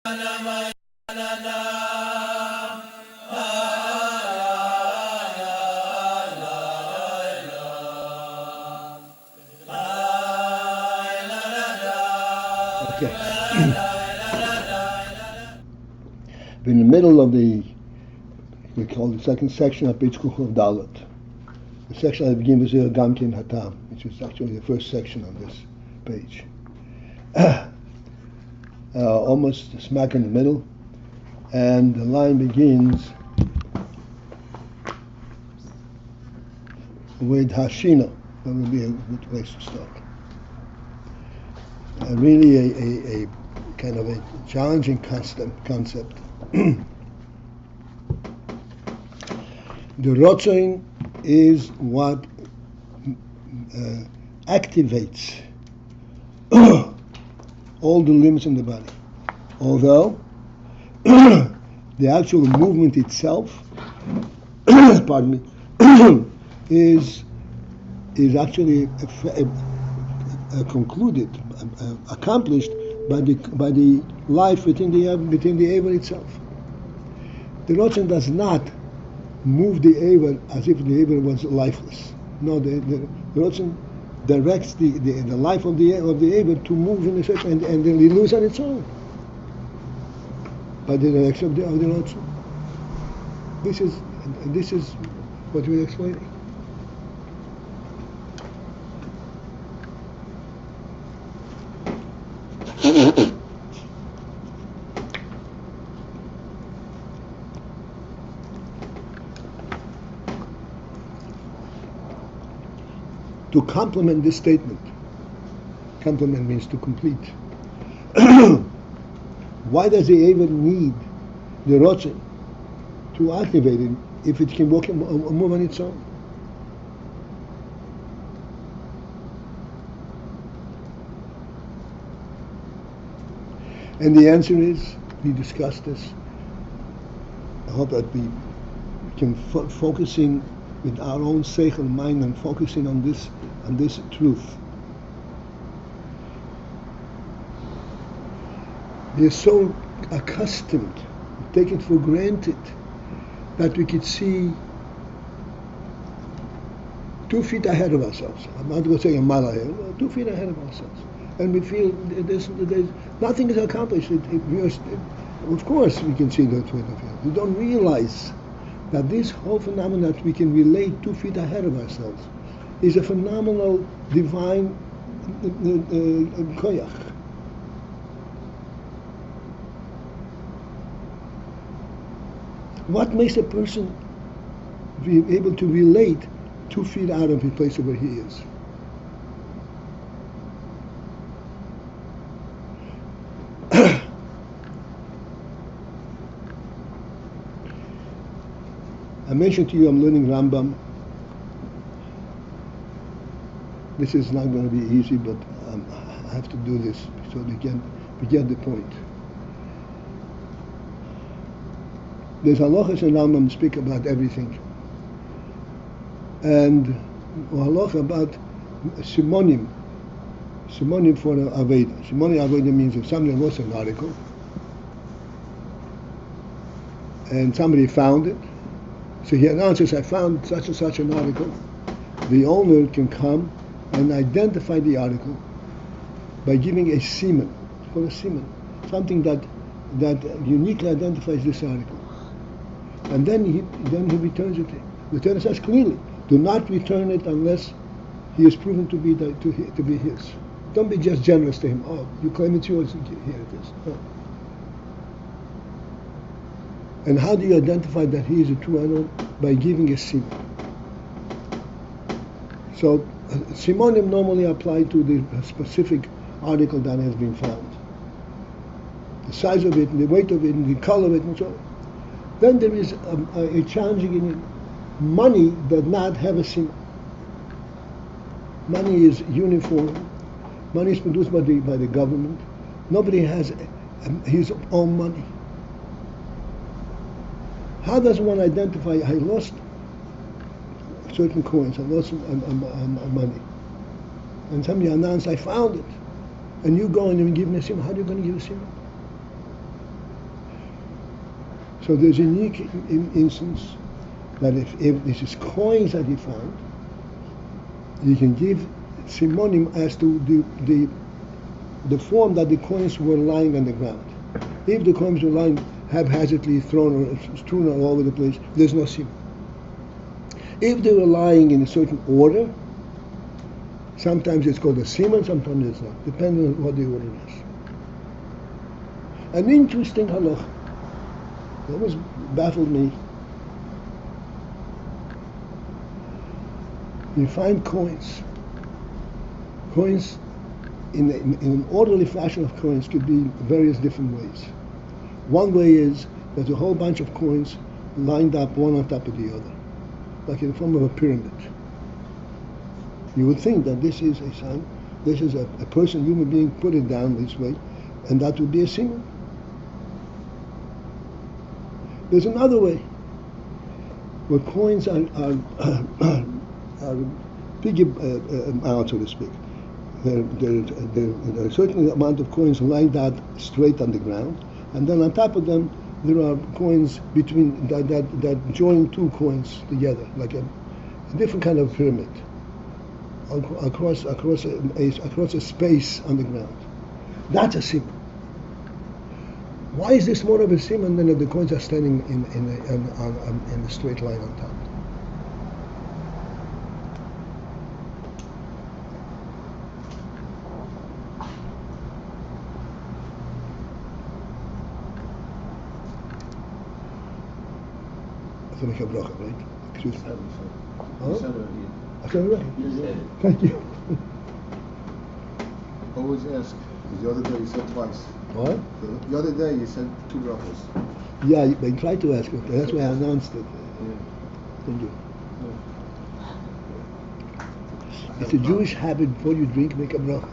Okay. In the middle of we call the second section of page Kuchov Dalet. The section that begins with Gamkin Hatam, which is actually the first section on this page. Almost smack in the middle, and the line begins with Hashina. That would be a good place to start. Really a kind of a challenging concept. The ratzon is what activates all the limbs in the body. Although the actual movement itself, pardon me, is actually concluded, accomplished by the life within the Aver itself. The ratzon does not move the Aver as if the Aver was lifeless. No, the ratzon directs the life of the Aver to move in a certain and then it moves on its own by the direction of the ratzon. This is what we're explaining. To complement this statement, complement means to complete. Why does the Aver need the ratzon to activate it if it can walk and move on its own? And the answer is, we discussed this. I hope that we can focus in with our own seichel mind and focusing on this truth. We are so accustomed, take it for granted, that we could see 2 feet ahead of ourselves. I'm not going to say a mile ahead, 2 feet ahead of ourselves. And we feel there's nothing is accomplished. Of course we can see that way. We don't realize that this whole phenomenon that we can relate 2 feet ahead of ourselves is a phenomenal divine koyach. What makes a person be able to relate 2 feet out of the place where he is? I mentioned to you I'm learning Rambam. This is not going to be easy, but I have to do this so we get the point. There's halachas in Rambam speak about everything. And halacha about simonim for the Aveda. Simonim Aveda means if somebody wrote an article and somebody found it, so he announces, I found such and such an article. The owner can come and identify the article by giving a siman, for a siman, something that uniquely identifies this article. And then he returns it. Returns says clearly, do not return it unless he is proven to be his. Don't be just generous to him. Oh, you claim it's yours, here it is. No. And how do you identify that he is a true owner? By giving a siman. So simonim normally apply to the specific article that has been found. The size of it, and the weight of it, and the color of it, and so on. Then there is a challenging in it. Money does not have a siman. Money is uniform. Money is produced by the government. Nobody has his own money. How does one identify, I lost certain coins, I lost money. And somebody announced, I found it. And you go and you give me a siman. How are you going to give a siman? So there's a unique instance that if this is coins that he found, he can give simonim as to the form that the coins were lying on the ground. If the coins were lying haphazardly thrown or strewn all over the place, there's no simon. If they were lying in a certain order, sometimes it's called a simon, sometimes it's not, depending on what the order is. An interesting halach that always baffled me. You find coins. Coins, in an orderly fashion of coins, could be various different ways. One way is there's a whole bunch of coins lined up one on top of the other, like in the form of a pyramid. You would think that this is a sign, this is a person, human being, put it down this way, and that would be a simon. There's another way, where coins are big amount, so to speak. There are a certain amount of coins lined out straight on the ground, and then on top of them there are coins between that join two coins together, like a different kind of pyramid across a space on the ground. That's a simon. Why is this more of a simon than if the coins are standing in a straight line on top? To make a bracha, right? Excuse me. You said it. I said it right. You said it. Thank you. Always ask. The other day you said twice. What? The other day you said 2 brachas. Yeah, I tried to ask. Okay, that's why I announced it. Yeah. Thank you. It's a Jewish habit. Before you drink, make a bracha.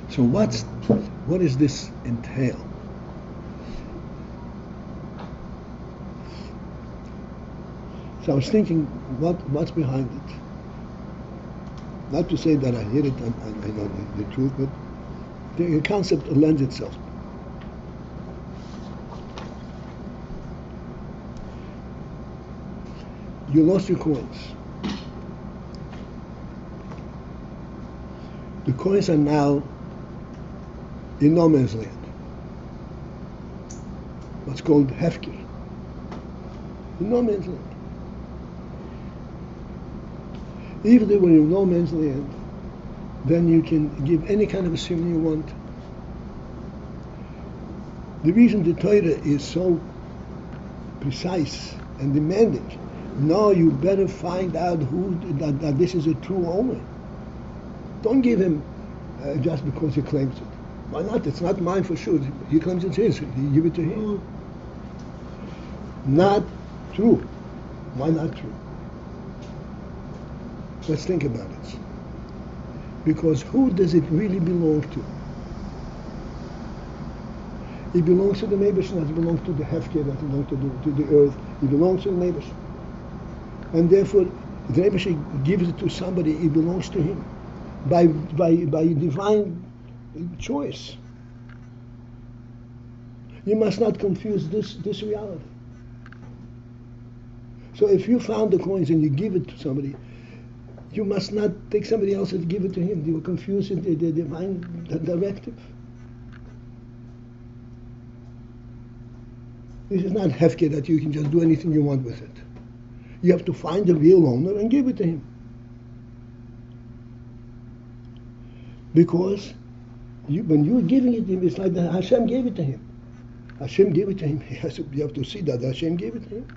So what does this entail? So I was thinking, what's behind it? Not to say that I hit it and I know the truth, but the concept lends itself. You lost your coins. The coins are now in no man's land. What's called hefker. In no man's land. If they were in no man's land, then you can give any kind of a simon you want. The reason the Torah is so precise and demanding, no, you better find out that this is a true owner. Don't give him just because he claims it. Why not? It's not mine for sure. He claims it's his. You give it to him. Not true. Why not true? Let's think about it. Because who does it really belong to? It belongs to the neighbors, and it belongs to the hefker, that belongs to the earth. It belongs to the neighbors. And therefore, if the neighbor gives it to somebody, it belongs to him. By divine choice. You must not confuse this reality. So if you found the coins and you give it to somebody, you must not take somebody else and give it to him. You will confuse the divine directive. This is not hefker that you can just do anything you want with it. You have to find the real owner and give it to him. Because when you're giving it to him, it's like that Hashem gave it to him. Hashem gave it to him. You have to see that Hashem gave it to him.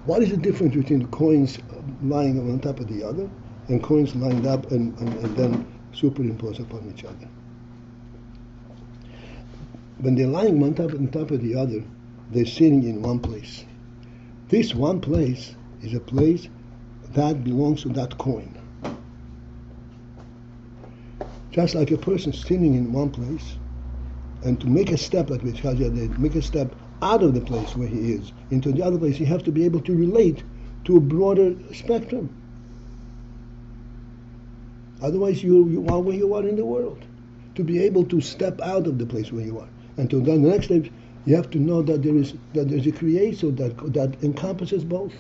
What is the difference between the coins lying on top of the other and coins lined up and then superimposed upon each other? When they're lying on top of the other, they're sitting in one place. This one place is a place that belongs to that coin. Just like a person sitting in one place, and to make a step, like we make a step out of the place where he is into the other place, you have to be able to relate to a broader spectrum. Otherwise, you are where you are in the world. To be able to step out of the place where you are, and to then the next step, you have to know that there's a creator that encompasses both.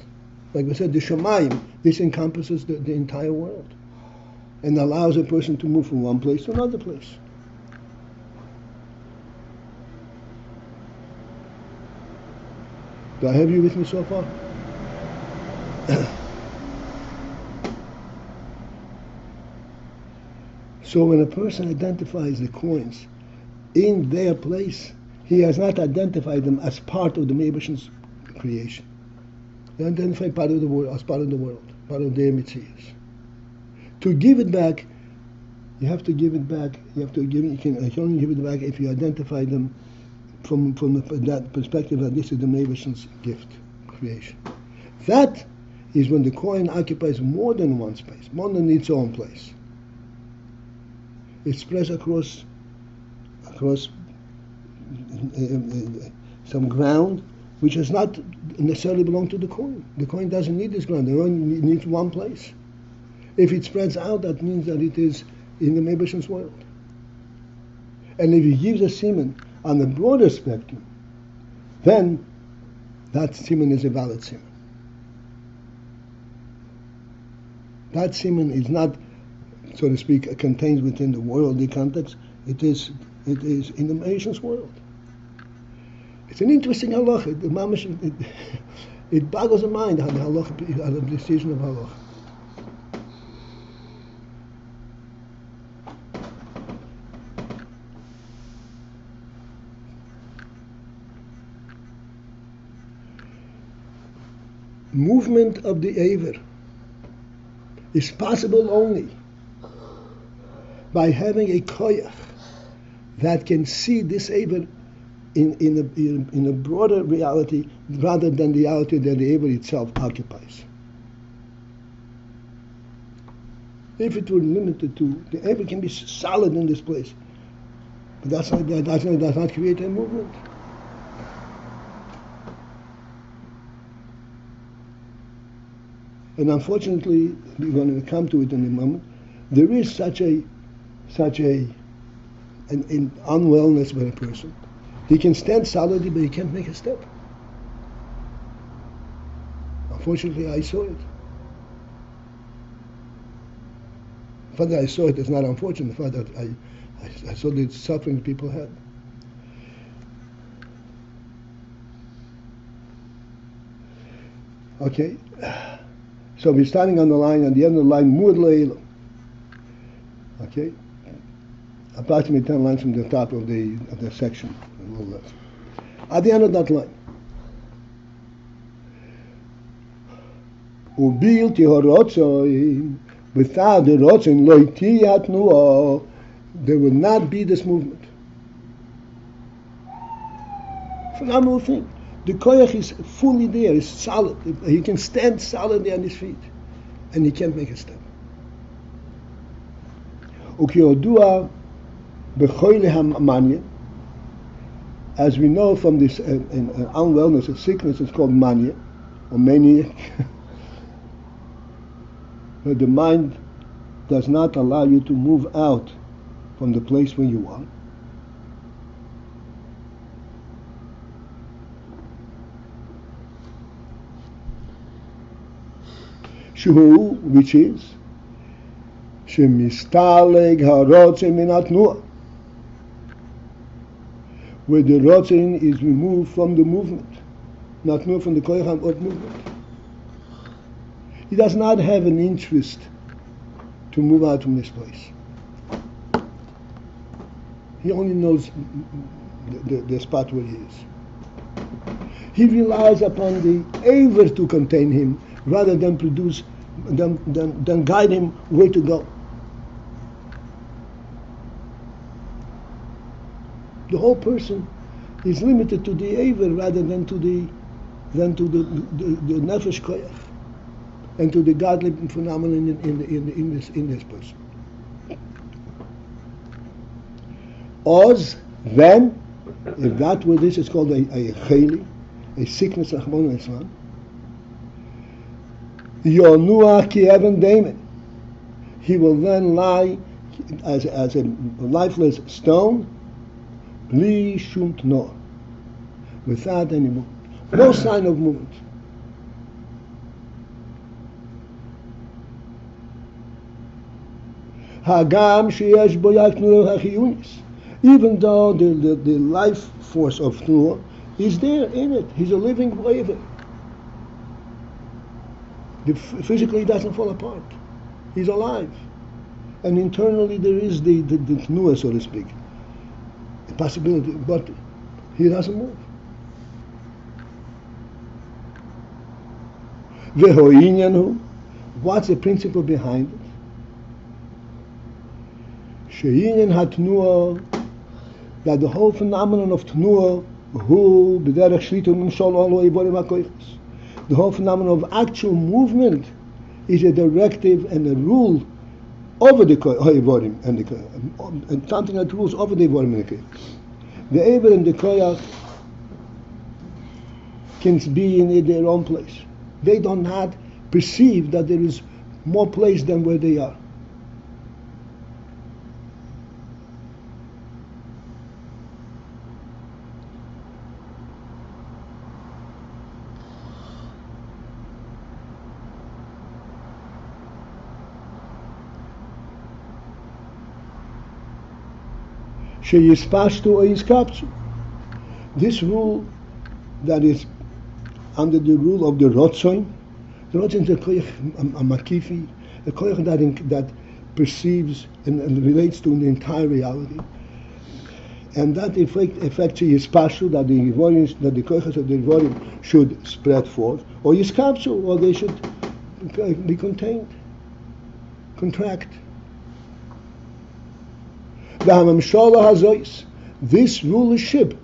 Like we said, the Shemayim, this encompasses the entire world, and allows a person to move from one place to another place. Do I have you with me so far? So when a person identifies the coins in their place, he has not identified them as part of the Meibushin's creation. They identify part of the world as part of the world, part of their mitzvahs. To give it back, you have to give it back. You can only give it back if you identify them from that perspective that this is the Meibushin's gift, creation. That is when the coin occupies more than one space, more than its own place. It spreads across some ground which does not necessarily belong to the coin. The coin doesn't need this ground. The coin needs one place. If it spreads out, that means that it is in the Meibushin's world. And if you give the semen on the broader spectrum, then that semen is a valid semen. That semen is not, so to speak, contained within the worldly context. It is in the Meibushin's world. It's an interesting halacha. It boggles the mind how the halacha, how the decision of halacha. Movement of the Aver is possible only by having a koyach that can see this Aver in a broader reality rather than the reality that the Aver itself occupies. If it were limited to, the Aver can be solid in this place, but does not create a movement. And unfortunately, we're going to come to it in a moment, there is such an unwellness by a person. He can stand solidly, but he can't make a step. Unfortunately, I saw it. The fact that I saw it is not unfortunate. The fact that I saw the suffering people had. Okay. So we're starting on the line, on the end of the line, Muad Le'elam. Okay? Approximately 10 lines from the top of the section. A little less. At the end of that line. Ubil ti haratzon, without the ratzon, lo tiyat nuah, there will not be this movement. Phenomenal thing. The koyach is fully there, is solid. He can stand solidly on his feet, and he can't make a step. As we know from this unwellness, a sickness, it's called mania, or maniac. The mind does not allow you to move out from the place where you are. Shuhu, which is shemistaleg harotzin min atnuah, where the rotzin is removed from the movement, not moved from the koyach of movement. He does not have an interest to move out from this place. He only knows the spot where he is. He relies upon the Aver to contain him rather than than guide him where to go. The whole person is limited to the Aver rather than to the nefesh koyach and to the godly phenomenon in this person. Oz, then, If that were this, it's called a cheli, a sickness, Rahman Islam. Yonua ki even daimon. He will then lie as a lifeless stone, bli shum tnoah, without any movement. No sign of movement. Hagam sheyesh bo yaknu hachiyunis. Even though the life force of tnuah is there in it, he's a living believer. Physically, he doesn't fall apart. He's alive, and internally there is the tnuah, so to speak, a possibility, but he doesn't move. Vehoinyanu, what's the principle behind it? She'inyan hatnuah, that the whole phenomenon of tnuah, hu b'derech shlitu mimshol olu iborim hakoiches, the whole phenomenon of actual movement is a directive and a rule over the iborim and something that rules over the iborim and the koiches. The Eber and the koyach can be in their own place. They do not perceive that there is more place than where they are. This rule that is under the rule of the ratzon. The ratzon is a koyach makifi, a koyach that perceives and relates to the entire reality. And that affects yispashu, that the koyachas of the ivorim should spread forth, or yiskapsu, or they should be contained, contract. This rulership,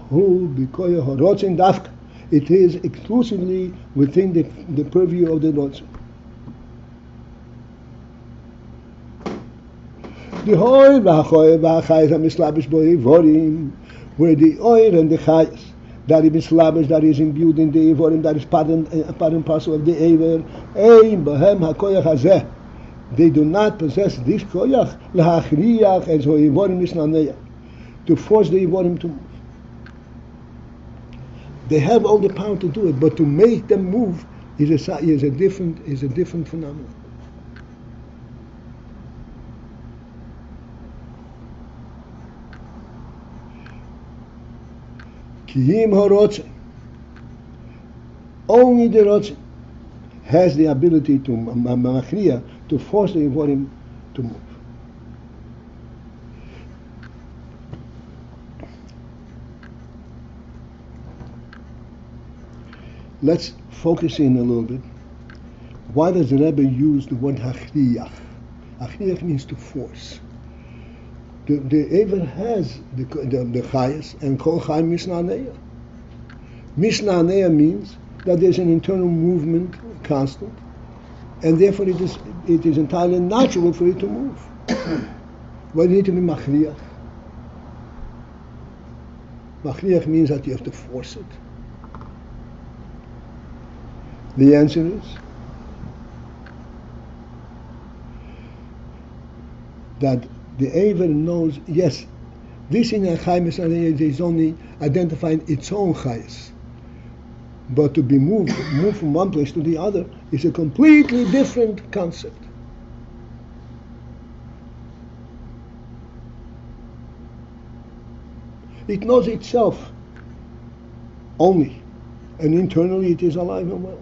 who b'koyach haratzon dafka, it is exclusively within the purview of the ratzon. The oil v'achayis hamislabish bo'ivorim, where the oil and the chayis that is mislabish, that is imbued in the ivorim, that is part and parcel of the aver, ein b'hem hakoyach hazeh. They do not possess this koyach lahachriyach as ho'ivorim misnaneya, to force the ivorim to move. They have all the power to do it, but to make them move is a different phenomenon. Kiyim haratzon. Only the ratzon has the ability to machriya, to force the ivorim to move. Let's focus in a little bit. Why does the Rebbe use the word hachriyach? Hachriyach means to force. The Ever has the chayas, and kol chay misnaneya. Misnaneya means that there's an internal movement, constant, and therefore it is entirely natural for it to move. Why do you need to be machriyach? Machriyach means that you have to force it. The answer is that the Ever knows, yes, this in a chayim is only identifying its own chayis. But to be moved from one place to the other is a completely different concept. It knows itself only, and internally it is alive and well.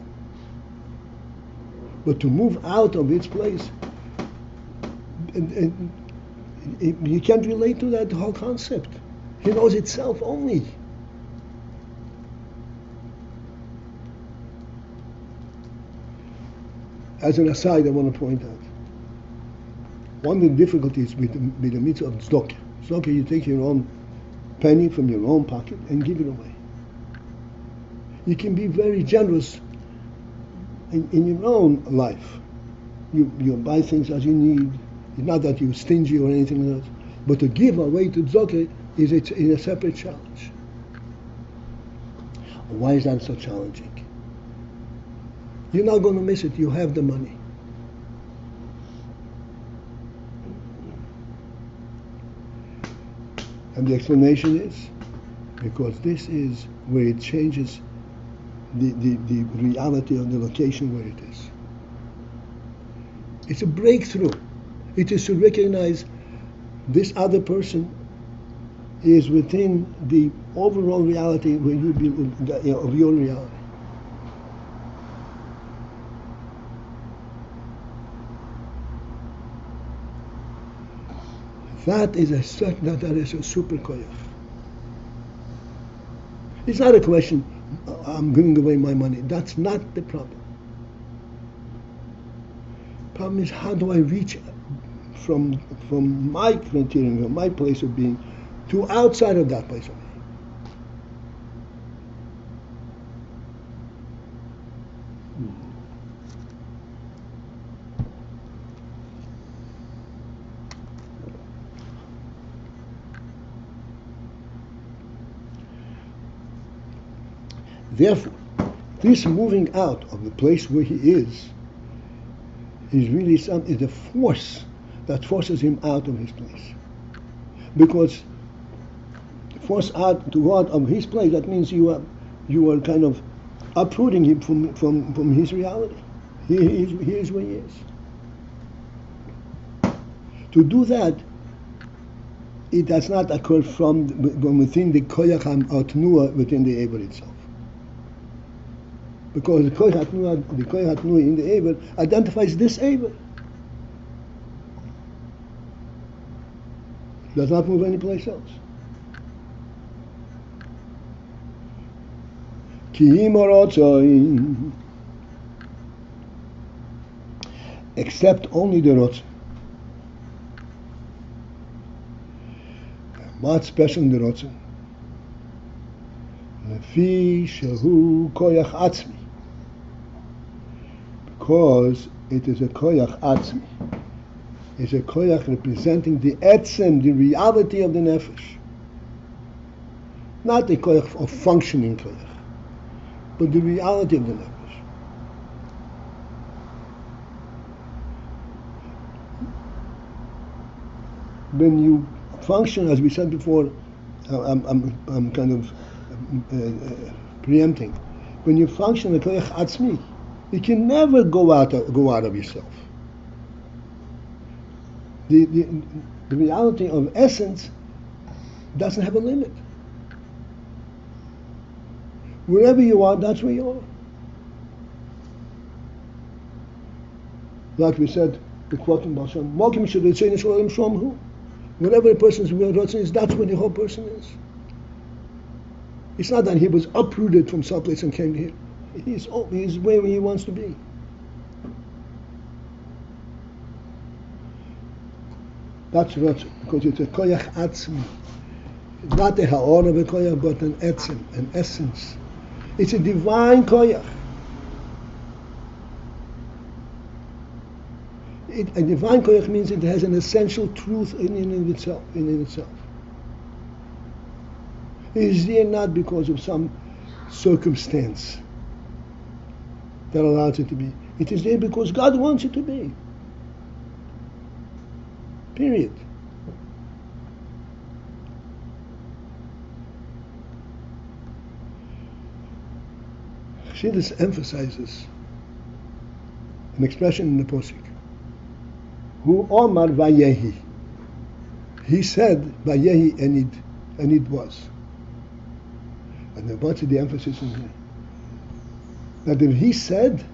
But to move out of its place, you can't relate to that whole concept. He knows itself only. As an aside, I want to point out, one of the difficulties with the mitzvah of tzedakah. Tzedakah, you take your own penny from your own pocket and give it away. You can be very generous in your own life. You buy things as you need. It's not that you're stingy or anything like that. But to give away to tzedakah, is a separate challenge. Why is that so challenging? You're not going to miss it. You have the money. And the explanation is because this is where it changes the reality of the location where it is. It's a breakthrough. It is to recognize this other person is within the overall reality where you of your reality. That is a super koyach. It's not a question, I'm giving away my money. That's not the problem. Problem is, how do I reach from my criterion, from my place of being, to outside of that place of being? Therefore, this moving out of the place where he is really is a force that forces him out of his place. Because force out to go out of his place, that means you are kind of uprooting him from his reality. He is where he is. To do that, it does not occur from within the koyach ha'tnuah within the Eber itself. Because the koyach ha'tnuah in the Eber identifies this Eber. Does not move anyplace else. Ki im ratzon, except only the ratzon. What's special in the ratzon? Lefi shehu koyach atzmi. Because it is a koyach atzmi. It's a koyach representing the etzem, the reality of the nefesh. Not the koyach of functioning koyach, but the reality of the nefesh. When you function, as we said before, I'm kind of preempting. When you function a koyach atzmi, you can never go out of yourself. The reality of essence doesn't have a limit. Wherever you are, that's where you are. Like we said, the quoting Balsham, wherever a person's ratzon is, that's where the whole person is. It's not that he was uprooted from someplace and came here. He's where he wants to be. That's ratzon, because it's a koyach atzmi. It's not a ha'or of a koyach, but an etzem, an essence. It's a divine koyach. A divine koyach means it has an essential truth in itself. It is there not because of some circumstance that allows it to be. It is there because God wants it to be. Period. Chassidus emphasizes an expression in the Posik. Hu Omar Vayehi. He said Vayehi and it was. And then what's the emphasis in here? That if he said,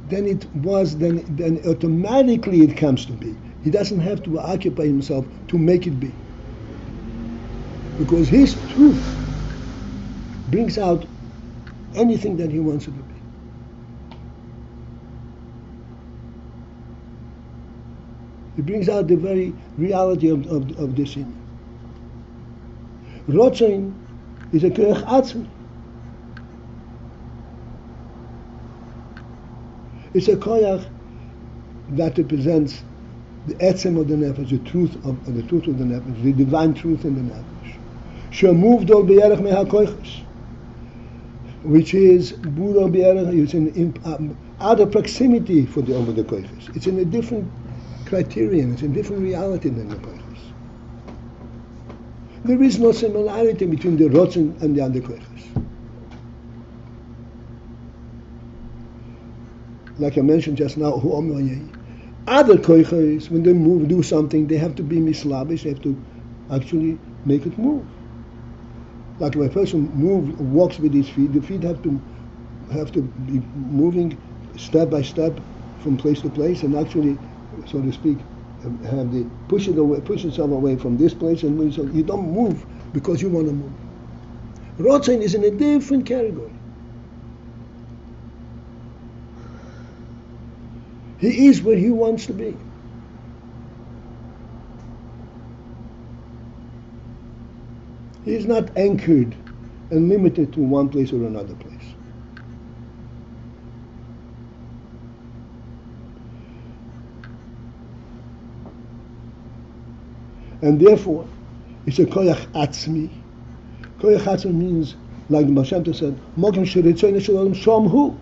then it was, then automatically it comes to be. He doesn't have to occupy himself to make it be. Because his truth brings out anything that he wants it to be. It brings out the very reality of this thing. Ratzon is a koyach atzmi. It's a koyach that represents the etzem of the nefesh, the truth of the nefesh, the divine truth in the nefesh. Shemoved al be'erech mehakoiches, which is Bura be'erech, it's in out of proximity for the Omer the Koiches. It's in a different criterion, it's in a different reality than the Koiches. There is no similarity between the ratzon and the other Koiches. Like I mentioned just now, other koiches, when they move, do something, they have to be mislabish, they have to actually make it move. Like when a person walks with his feet, the feet have to be moving step by step from place to place, and actually, so to speak, have the push itself away from this place, and move, so you don't move because you want to move. Ratzon is in a different category. He is where he wants to be. He is not anchored and limited to one place or another place. And therefore, it's a koyach atzmi. Koyach atzmi means, like the Baal Shem Tov said, Mokim sheretzon shalom shom hu.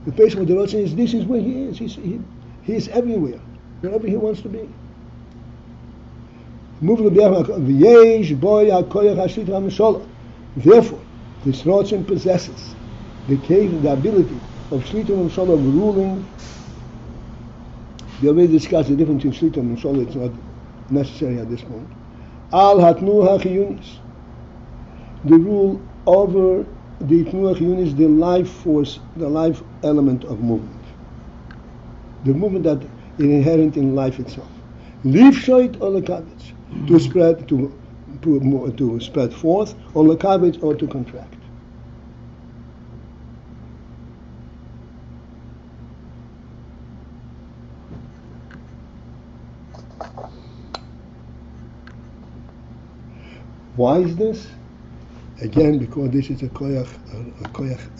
The place where the ratzon is, this is where he is. He is everywhere, wherever he wants to be. Therefore, this ratzon possesses the ability of shlita v'mshala, of ruling. We already discussed the difference in shlita and v'mshala. It's not necessary at this point. Al hatnuha chiyunis, the rule over the tnuha chiyunis, the life force, the life element of movement. The movement that is inherent in life itself. Lifshoit or lekavitz, to spread forth, or lekavitz, or to contract. Why is this? Again, because this is a koyach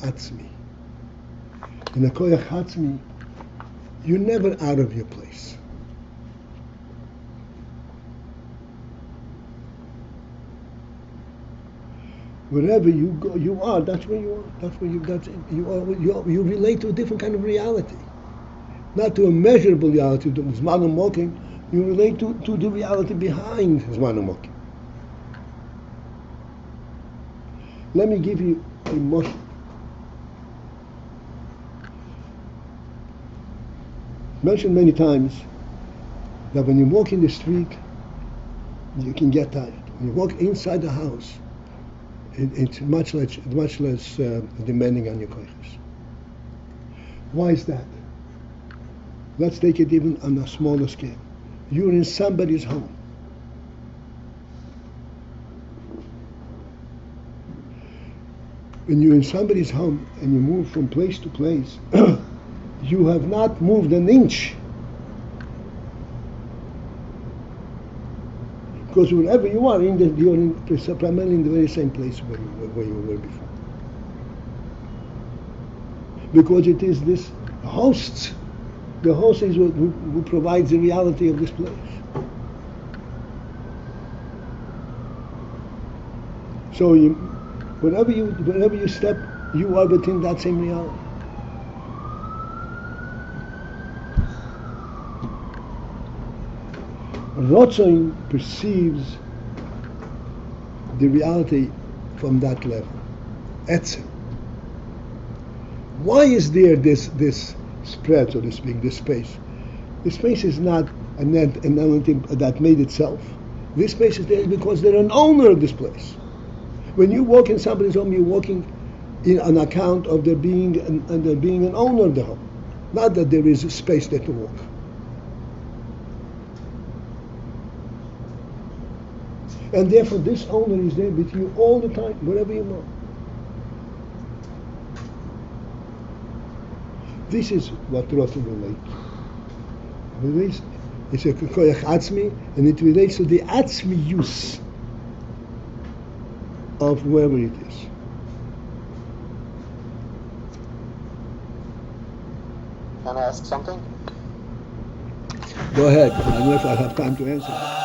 atzmi. In a koyach atzmi, you're never out of your place. Wherever you go, you are. That's where you are. That's where you. That's it. You are. You relate to a different kind of reality, not to a measurable reality. To Zman Mokim, you relate to the reality behind Zman Mokim. Let me give you a motion. Mentioned many times that when you walk in the street, you can get tired. When you walk inside the house, it's much less demanding on your koiches. Why is that? Let's take it even on a smaller scale. You're in somebody's home. When you're in somebody's home and you move from place to place, you have not moved an inch. Because wherever you are, you're primarily in the very same place where you were before. Because it is this host. The host is who provides the reality of this place. So wherever you step, you are within that same reality. Ratzon perceives the reality from that level. Etzem. Why is there this spread, so to speak, this space? The space is not an entity that made itself. This space is there because they're an owner of this place. When you walk in somebody's home, you're walking in on account of there being an owner of the home, not that there is a space there to walk. And therefore, this owner is there with you all the time, wherever you go. This is what Ratzon relates. It's a koyach atzmi, and it relates to the atzmi use of wherever it is. Can I ask something? Go ahead. I don't know if I have time to answer.